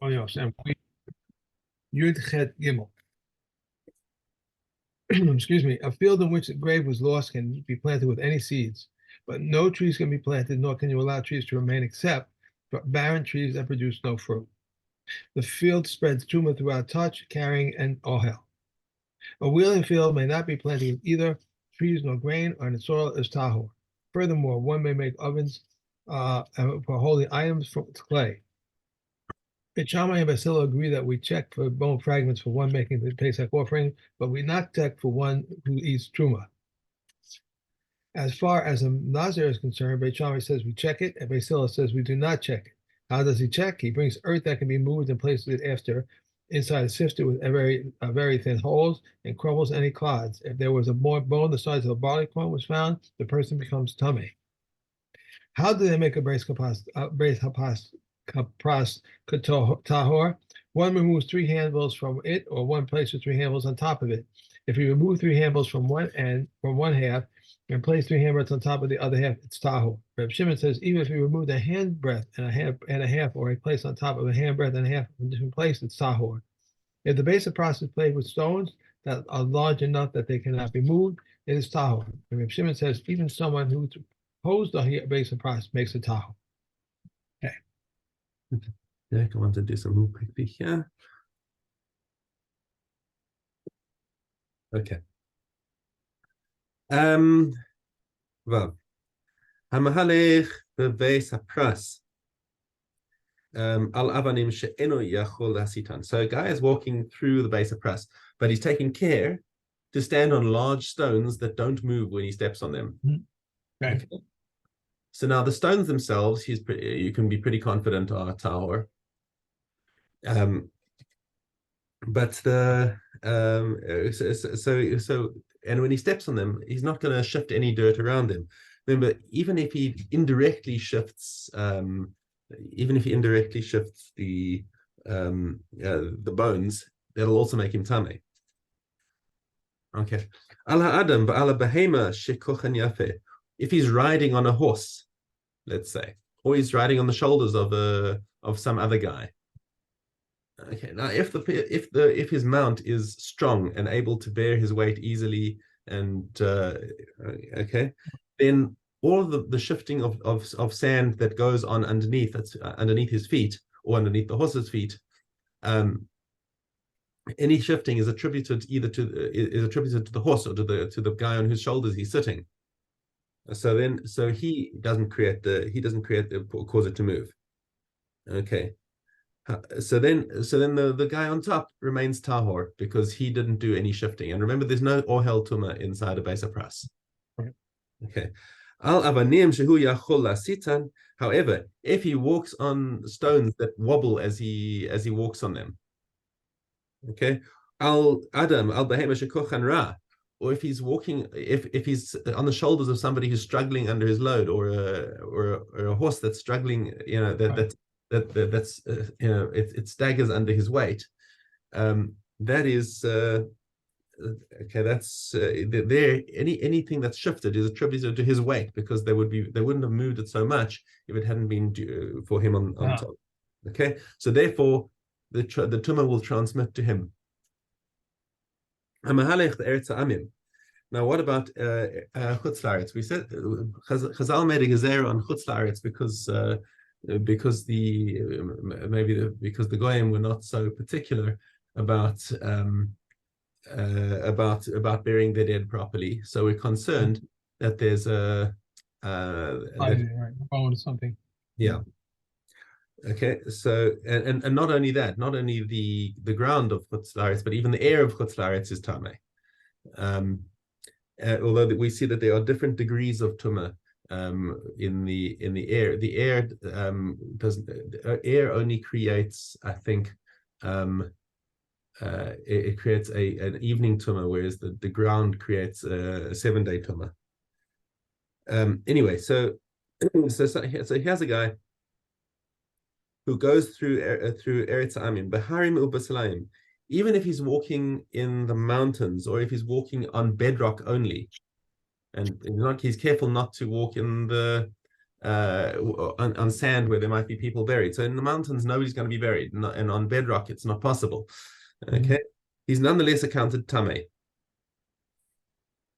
Ohalos, and Yud Chet Gimel. Excuse me. A field in which a grave was lost can be planted with any seeds, but no trees can be planted, nor can you allow trees to remain except barren trees that produce no fruit. The field spreads tumor throughout touch, carrying, and ohel. A wheeling field may not be planted with either trees nor grain, or in the soil is tahor. Furthermore, one may make ovens for holding items from clay. Beit Shammai and Basila agree that we check for bone fragments for one making the Pesach offering, but we not check for one who eats truma. As far as a Nazir is concerned, Beit Shammai says we check it, and Basila says we do not check it. How does he check? He brings earth that can be moved and places it after inside a sifter with very thin holes and crumbles any clods. If there was a more bone the size of a barley corn was found, the person becomes tummy. How do they make a brace kapras tahor? One removes 3 handles from it, or one places 3 handles on top of it. If you remove 3 handles from one half and place 3 handles on top of the other half, it's tahor. Reb Shimon says even if you remove a hand breadth and a half, or a place on top of a hand breadth and a half from a different place, it's tahor. If the base of process is played with stones that are large enough that they cannot be moved, it is tahor. And Reb Shimon says even someone who holds the base of process makes a tahor. Okay. Yeah, I want to do some more quickly here. Okay. Well, Hamahalech bebeis hapras al avanim she'eno yachol hasitan. So a guy is walking through the base of pras, but he's taking care to stand on large stones that don't move when he steps on them. Okay. Okay. So now the stones themselves, you can be pretty confident are tahor. But the and when he steps on them, he's not going to shift any dirt around him. Remember, even if he indirectly shifts the bones, that'll also make him tameh. Okay. Adam ba'ala behema shekochan yafe. If he's riding on a horse, let's say, or he's riding on the shoulders of some other guy. Okay, now if his mount is strong and able to bear his weight easily, and okay, then all of the shifting of sand that goes on underneath his feet or underneath the horse's feet, any shifting is attributed either to the horse or to the guy on whose shoulders he's sitting. So he doesn't cause it to move. Okay. So then the guy on top remains tahor because he didn't do any shifting. And remember, there's no ohel tuma inside a base of pras. Right. Okay. Al avanim shehu yachol lasitan. However, if he walks on stones that wobble as he walks on them, okay. Al adam al behema shekochan ra. Or if he's walking, if he's on the shoulders of somebody who's struggling under his load, or a horse that's struggling, that's it staggers under his weight. That is okay. That's anything that's shifted is attributed to his weight, because they wouldn't have moved it so much if it hadn't been for him on top. Okay, so therefore the tumah will transmit to him. Now, what about chutz la'aretz? We said Chazal made a gezerah on chutz la'aretz because the goyim were not so particular about burying their dead properly. So we're concerned that there's a bone or something. Yeah. Okay, so and not only that, not only the ground of chutz la'aretz, but even the air of chutz la'aretz is tameh. Although we see that there are different degrees of tumah in the air. The air only creates, I think, it creates an evening tumah, whereas the ground creates a 7-day tumah. Anyway, so here's a guy who goes through Eretz Amin, Baharim Ubasalayim, even if he's walking in the mountains, or if he's walking on bedrock only, and he's careful not to walk in the on sand where there might be people buried. So in the mountains, nobody's going to be buried, and on bedrock, it's not possible. Okay, he's nonetheless accounted tamei,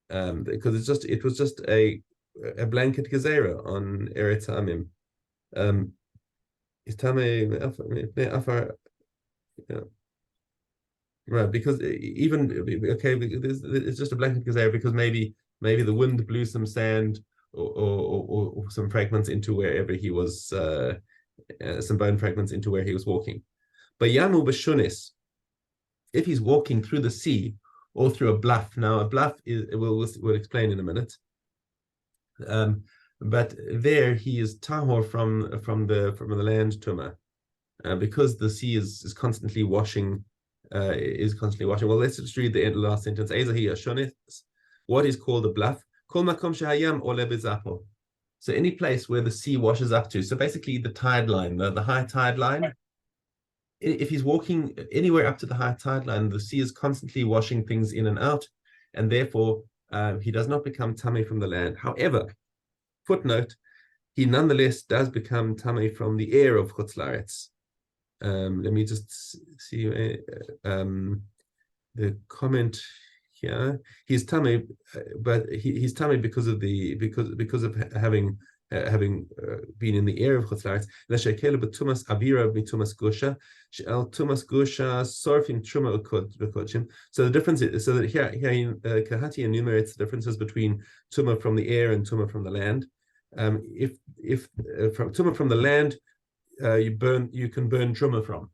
because it was just a blanket gezerah on Eretz Amim. Is tamei afar, right? Because even okay, it's just a blanket gezerah because maybe the wind blew some sand or some fragments into wherever he was, some bone fragments into where he was walking. But Yamu Bashunis, if he's walking through the sea or through a bluff. Now, a bluff is we'll explain in a minute. But there he is tahor from the land tuma, because the sea is constantly washing. Well, let's just read the last sentence. What is called a bluff? So any place where the sea washes up to. So basically the tide line, the high tide line. If he's walking anywhere up to the high tide line, the sea is constantly washing things in and out, and therefore he does not become tamei from the land. However, footnote, he nonetheless does become tamei from the air of Chutz La'aretz. Let me just see the comment here. He's tamei, but he's tamei because of having been in the air of Chutz La'aretz. L'shekele b'tumas avira b'tumas gusha, she'el tumas gusha sorfim truma u'kodshim. So the difference is, so that here in Kahati enumerates the differences between tuma from the air and tuma from the land. If from tuma from the land, you can burn truma from.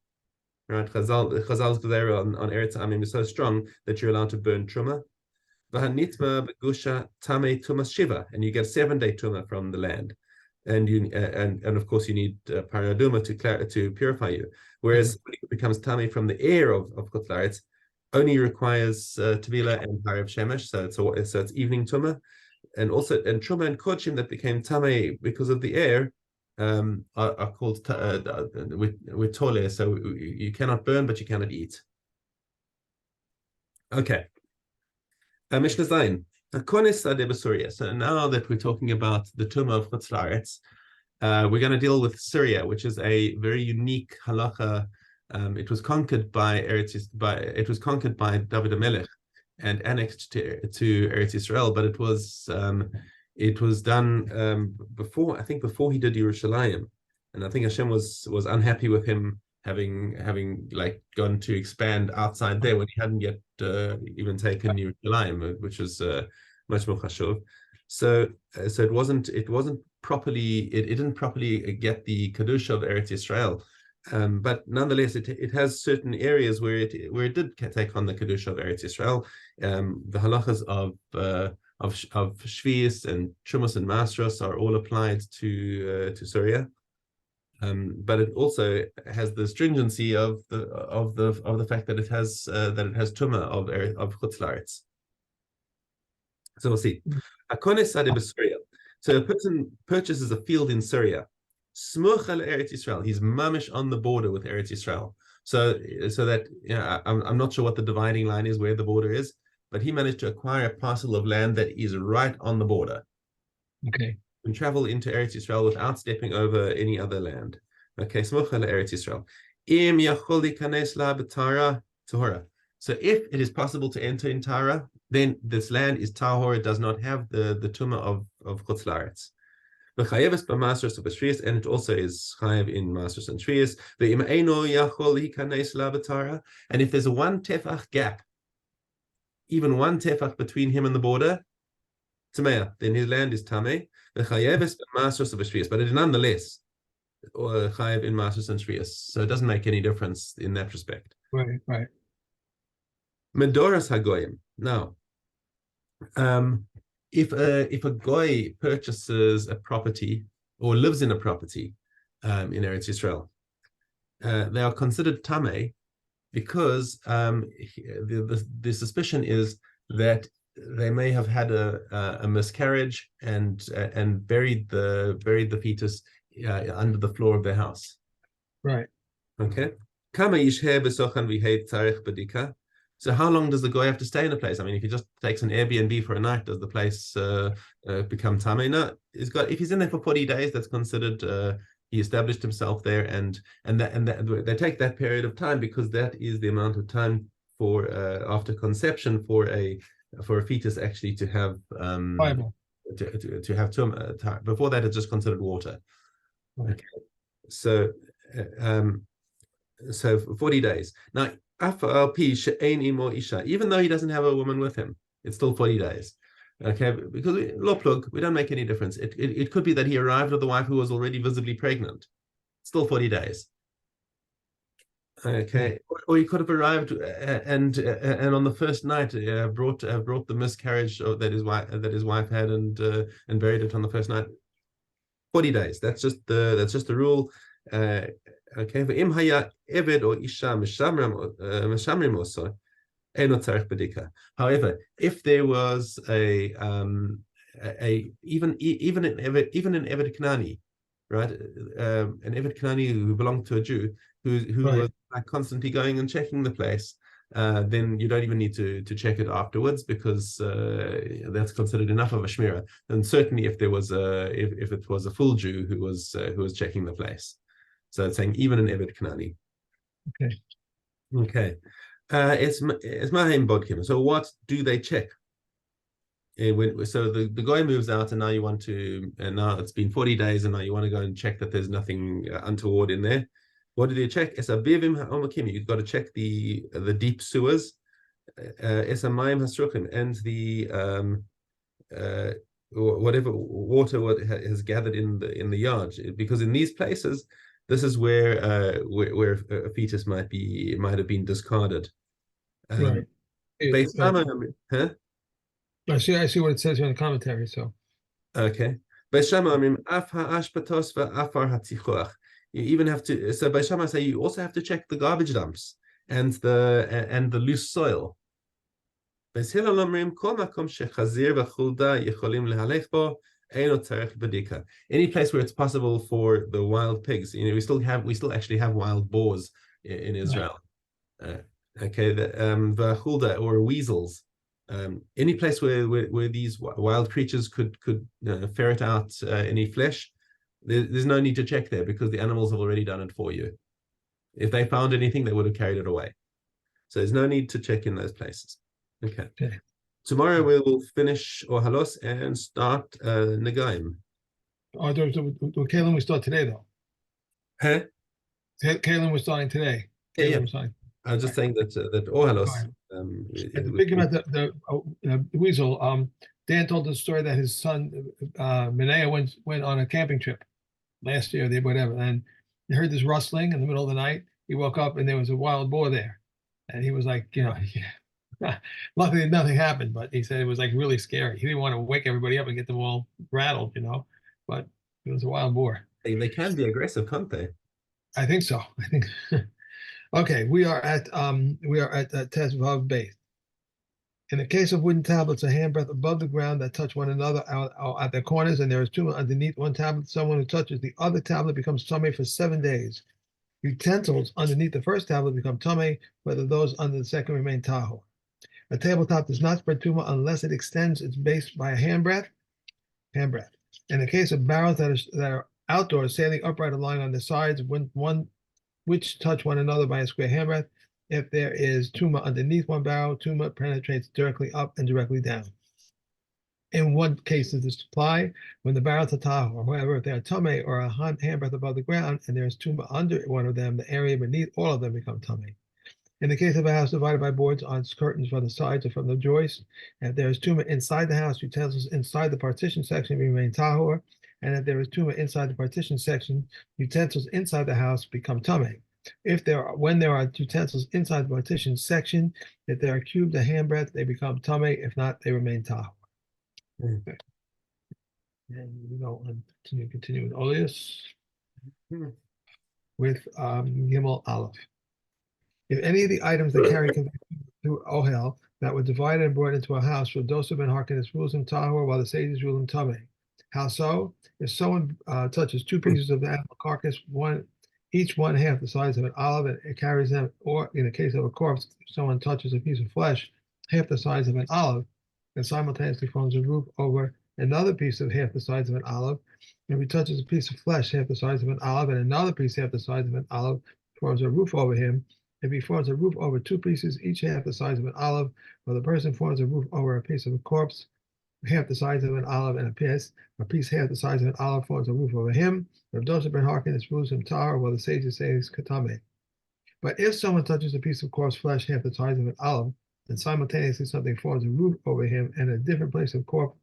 Right? Chazal's gezerah on Eretz Amim is so strong that you're allowed to burn truma. V'hanitma begusha tamei tumas shiva, and you get 7-day tuma from the land, and you and of course you need paraduma to purify you. Whereas when it becomes tamei from the air of Chutz La'aretz, only requires tevila and harav shemesh, so it's evening tuma, and truma and kodshim that became tamei because of the air are called with tole. So you cannot burn, but you cannot eat. Okay. Mishna Zayin. So now that we're talking about the Tumah of Chutz La'aretz, we're going to deal with Syria, which is a very unique halacha. It was conquered by David HaMelech and annexed to Eretz Yisrael, but it was done before he did Yerushalayim, and I think Hashem was unhappy with him having like gone to expand outside there when he hadn't yet even taken Yerushalayim, which was much more chashuv. So it wasn't properly, it didn't properly get the kedusha of Eretz Yisrael, but nonetheless it has certain areas where it did take on the kedusha of Eretz Yisrael. The halachas of Shvius and Trumas and Masros are all applied to Syria. But it also has the stringency of the fact that it has tuma of Chutz La'aretz. So we'll see. So a person purchases a field in Syria. Smuch al Eretz Yisrael. He's mamish on the border with Eretz Yisrael. So that I'm not sure what the dividing line is, where the border is, but he managed to acquire a parcel of land that is right on the border. Okay. And travel into Eretz Yisrael without stepping over any other land. Okay, Smuch al Eretz Yisrael. Im yachol likanes la b'tara tahora. So if it is possible to enter in Tara, then this land is tahor. It does not have the tumah of Chutz La'aretz. V'chayeves b'masros u'b'shvius, and it also is chayev in masros and shvius. Ve'im eino yachol likanes la b'tara. And if there's a 1 tefach gap, even 1 tefach between him and the border, tamei, then his land is tamei. V'chayeves b'masros u'b'shvius, but it is nonetheless chayev in masros and shvius. So it doesn't make any difference in that respect. Right. Medoras hagoyim. Now, if a goy purchases a property or lives in a property in Eretz Yisrael, they are considered tamei because the suspicion is that they may have had a miscarriage and buried the fetus under the floor of their house. Right. Okay. Kama yishhe b'sochan v'hei tzarech b'dika. So how long does the guy have to stay in a place? I mean, if he just takes an Airbnb for a night, does the place become tame? No, if he's in there for 40 days, that's considered he established himself there, and that they take that period of time because that is the amount of time for after conception for a fetus actually to have Bible. to have time. Before that, it's just considered water. Right. Okay. So so 40 days. Now, even though he doesn't have a woman with him, it's still 40 days. Okay, because we don't make any difference. It could be that he arrived with a wife who was already visibly pregnant. Still 40 days. Okay, or he could have arrived and on the first night brought the miscarriage that his wife had and buried it on the first night. 40 days. That's just the rule. Okay, ואם היה עבד או אישה משמרים אותו, אינו צריך בדיקה. However, if there was even an Eved Knani, right? An Eved Knani who belonged to a Jew who Right. was like constantly going and checking the place, then you don't even need to check it afterwards because that's considered enough of a shmira. And certainly if there was if it was a full Jew who was checking the place. So it's saying even an Eved Knani. Okay. Okay. It's Mahim Bodkim. So what do they check? So the guy moves out and now you want to, and now it's been 40 days and now you want to go and check that there's nothing untoward in there. What do they check? You've got to check the deep sewers, and the whatever water has gathered in the yard, because in these places, this is where a fetus might have been discarded. Right. Huh? I see what it says here in the commentary. So Okay. You even have to. So by Shama say you also have to check the garbage dumps and the loose soil. Any place where it's possible for the wild pigs, we still actually have wild boars in Israel. Okay, the chulda or weasels. Any place where these wild creatures could ferret out any flesh, there's no need to check there because the animals have already done it for you. If they found anything, they would have carried it away. So there's no need to check in those places. Okay. Tomorrow we will finish Ohalos and start Negaim. Oh, Kalim we start today though. Huh? Kalim was starting today. Yeah. I was just saying that Ohalos. Thinking about the weasel, Dan told the story that his son Minea went on a camping trip last year, whatever, and he heard this rustling in the middle of the night. He woke up and there was a wild boar there, and he was like, luckily nothing happened, but he said it was like really scary. He didn't want to wake everybody up and get them all rattled, but it was a wild boar. They can be aggressive, can't they? I think so. I think. Okay, we are at Test Vav Base. In the case of wooden tablets, a handbreadth above the ground that touch one another at their corners, and there is two underneath one tablet, someone who touches the other tablet becomes tummy for 7 days. Utensils underneath the first tablet become tummy, whether those under the second remain tahor. A tabletop does not spread tumah unless it extends its base by a handbreadth. In the case of barrels that are outdoors, sailing upright or lying on the sides, which touch one another by a square handbreadth, if there is tumah underneath one barrel, tumah penetrates directly up and directly down. In one case does this apply when the barrels are tahor. However, if they are tummy or a handbreadth above the ground and there is tumah under one of them, the area beneath all of them become tummy. In the case of a house divided by boards on curtains from the sides or from the joists, if there is tumah inside the house, utensils inside the partition section remain tahor, and if there is tumah inside the partition section, utensils inside the house become tummy. When there are utensils inside the partition section, if they are cubed a handbreadth, they become tummy. If not, they remain tahor. Okay. And we go on continue with Olius with Gimel Aleph. If any of the items that carry through Ohel that were divided and brought into a house, Rodosov and Harkness rules him tahor, while the sages rule him tummy. How so? If someone touches two pieces of the animal carcass, one each one half the size of an olive, and it carries them, or in the case of a corpse, if someone touches a piece of flesh half the size of an olive, and simultaneously forms a roof over another piece of half the size of an olive. If he touches a piece of flesh half the size of an olive, and another piece half the size of an olive, forms a roof over him. If he forms a roof over two pieces, each half the size of an olive, or the person forms a roof over a piece of a corpse, half the size of an olive, and a piece half the size of an olive forms a roof over him. If Joseph ben Harkin is him tar, while the sages say he's katame. But if someone touches a piece of coarse flesh half the size of an olive, and simultaneously something forms a roof over him, and a different piece of corpse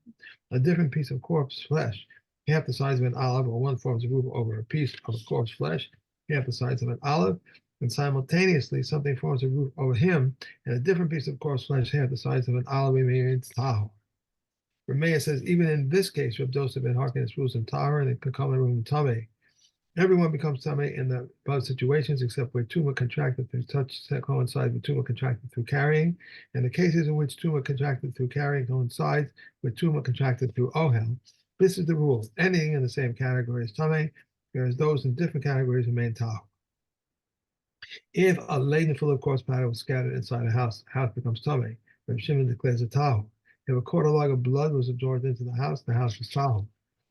flesh half the size of an olive, or one forms a roof over a piece of corpse flesh half the size of an olive, and simultaneously something forms a roof over him, and a different piece of coarse flesh half the size of an olive remains tahor. Ramea says, even in this case, Reb Joseph ben Harkness rules in Tahor, and it can come in room Tameh. Everyone becomes Tameh in the above situations, except where Tuma contracted through touch coincides with Tuma contracted through carrying. And the cases in which Tuma contracted through carrying coincides with Tuma contracted through Ohel. This is the rule. Anything in the same category is Tameh, whereas those in different categories remain Tahor. If a laden full of coarse powder was scattered inside a house, the house becomes Tameh. Reb Shimon declares a Tahor. If a quarter log of blood was absorbed into the house was tahor.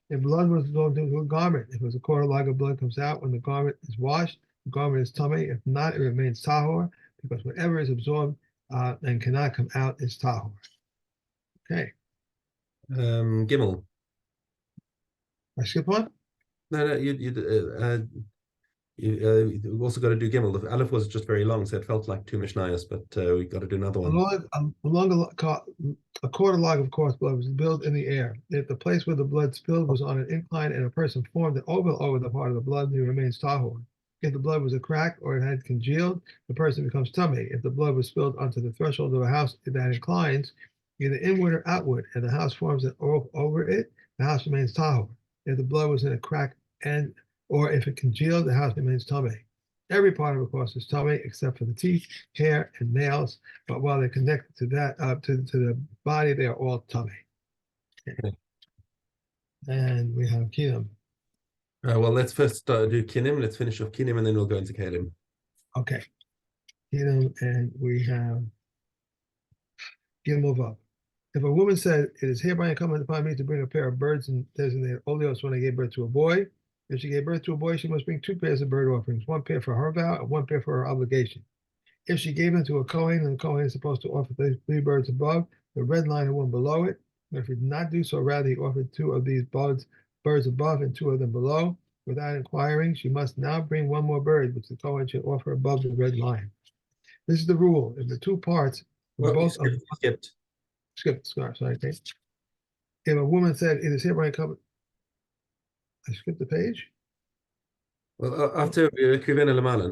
If blood was absorbed into a garment, if it was a quarter log of blood comes out when the garment is washed, the garment is tameh. If not, it remains tahor, because whatever is absorbed and cannot come out is tahor. Okay. Gimel. I skip one? No, you also got to do Gimel. The Aleph was just very long, so it felt like two Mishnayos, but we got to do another one. A quarter log of coarse blood was spilled in the air. If the place where the blood spilled was on an incline and a person formed it over the part of the blood, he remains tahor. If the blood was a crack or it had congealed, the person becomes tameh. If the blood was spilled onto the threshold of a house that inclines, either inward or outward, and the house forms it over it, the house remains tahor. If the blood was in a crack or if it congealed, the house remains tameh. Every part of a corpse is tameh except for the teeth, hair, and nails. But while they're connected to that, to the body, they are all tameh. Okay. And we have kinim. Well, let's first do kinim. Let's finish off kinim, and then we'll go into kalim. Okay. Kinim, and we have gimel vav. If a woman said, "It is hereby incumbent upon me to bring a pair of birds and designate Ohalos when I gave birth to a boy," if she gave birth to a boy, she must bring two pairs of bird offerings, one pair for her vow and one pair for her obligation. If she gave them to a Kohen, and the Kohen is supposed to offer the three birds above, the red line and one below it. But if he did not do so, rather he offered two of these birds above and two of them below. Without inquiring, she must now bring one more bird, which the Kohen should offer above the red line. This is the rule. If the two parts were both sorry. If a woman said, "It is hereby incumbent," I skipped the page. Well, after Krivena Lamalan,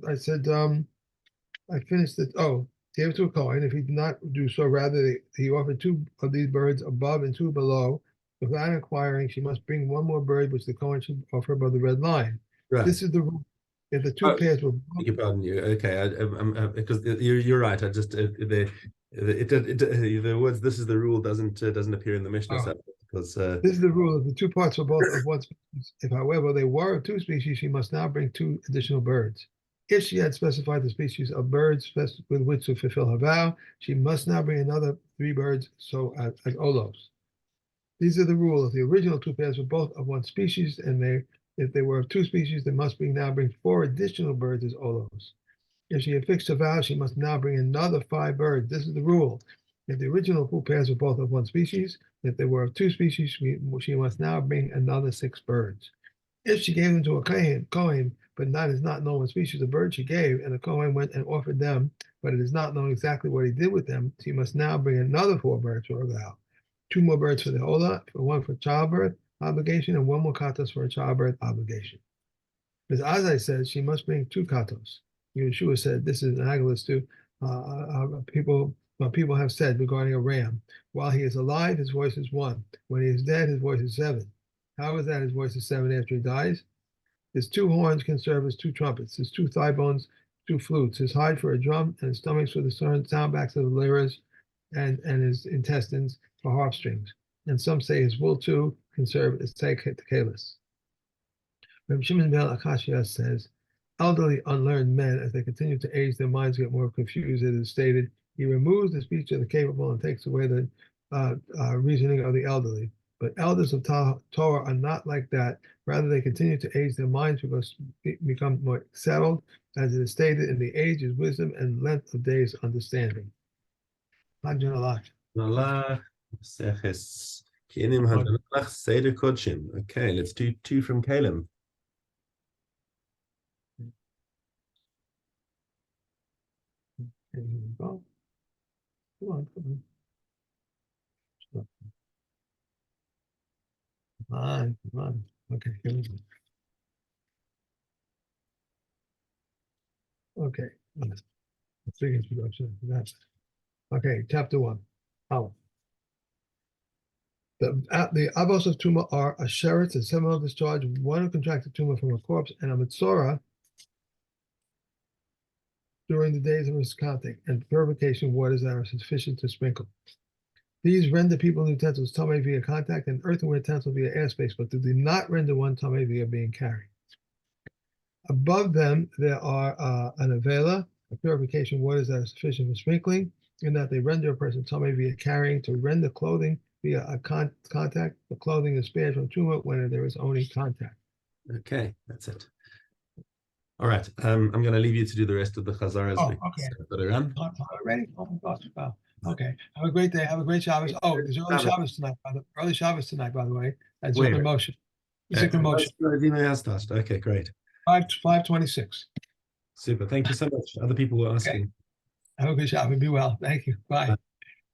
I said, I finished it. Oh, gave it to a Kohen. If he did not do so, rather he offered two of these birds above and two below. Without inquiring, she must bring one more bird, which the Kohen should offer above the red line. right. This is the rule. If the two pairs were beg your pardon, you okay? Because you're right. I just the words "this is the rule" doesn't appear in the Mishnah because this is the rule. If the two parts were both of one species, if however they were of two species, she must now bring two additional birds. If she had specified the species of birds with which to fulfill her vow, she must now bring another three birds, so as Ohalos. These are the rules. If the original two pairs were both of one species, and if they were of two species, they must now bring four additional birds as Ohalos. If she had fixed her vow, she must now bring another 5 birds. This is the rule. If the original two pairs were both of one species, if they were of two species, she must now bring another 6 birds. If she gave them to a Kohen, but that is not known what species of bird she gave, and the Kohen went and offered them, but it is not known exactly what he did with them, she must now bring another 4 birds for her vow. 2 more birds for the Ola, one for childbirth obligation, and 1 more katos for a childbirth obligation. As Azai says, she must bring 2 katos. Yeshua said, this is analogous to what people have said regarding a ram. While he is alive, his voice is 1. When he is dead, his voice is 7. How is that his voice is 7 after he dies? His 2 horns can serve as 2 trumpets, his 2 thigh bones, 2 flutes, his hide for a drum, and his stomachs for the soundbacks of the lyres, and his intestines for harp strings. And some say his wool too can serve as tekelis. Rabbi Shimon ben Akashia says, elderly, unlearned men, as they continue to age, their minds get more confused. It is stated, he removes the speech of the capable and takes away the reasoning of the elderly. But elders of Torah are not like that. Rather, they continue to age. Their minds become more settled. As it is stated, in the age is wisdom and length of days understanding. Nalach Seches Kinim Hadanach Seder Kodshim. Okay, let's do 2 from Caleb. Here we go. Come on. Come on. Okay, here we go. Okay. Let's big introduction. Okay, chapter 1. How? The avos of tumah are a sheretz, a seminal discharge, one who contracted tumah from a corpse, and a mitzora during the days of his contact, and purification waters that are sufficient to sprinkle. These render people and utensils tamei via contact, and earthenware utensil via airspace, but they do not render one tamei via being carried. Above them, there are an avela, a purification waters that are sufficient for sprinkling, in that they render a person tamei via carrying. To render clothing via a contact, the clothing is spared from tumah when there is only contact. Okay, that's it. All right, I'm going to leave you to do the rest of the chazaras. Oh, okay. Ready? Oh my gosh! Wow. Okay. Have a great day. Have a great Shabbos. Oh, there's early Shabbos tonight. Early Shabbos tonight, by the way. At Zikr Moshe. Zikr Moshe. Okay, great. 5:26. Super. Thank you so much. Other people were asking. Okay. Have a good Shabbos. Be well. Thank you. Bye.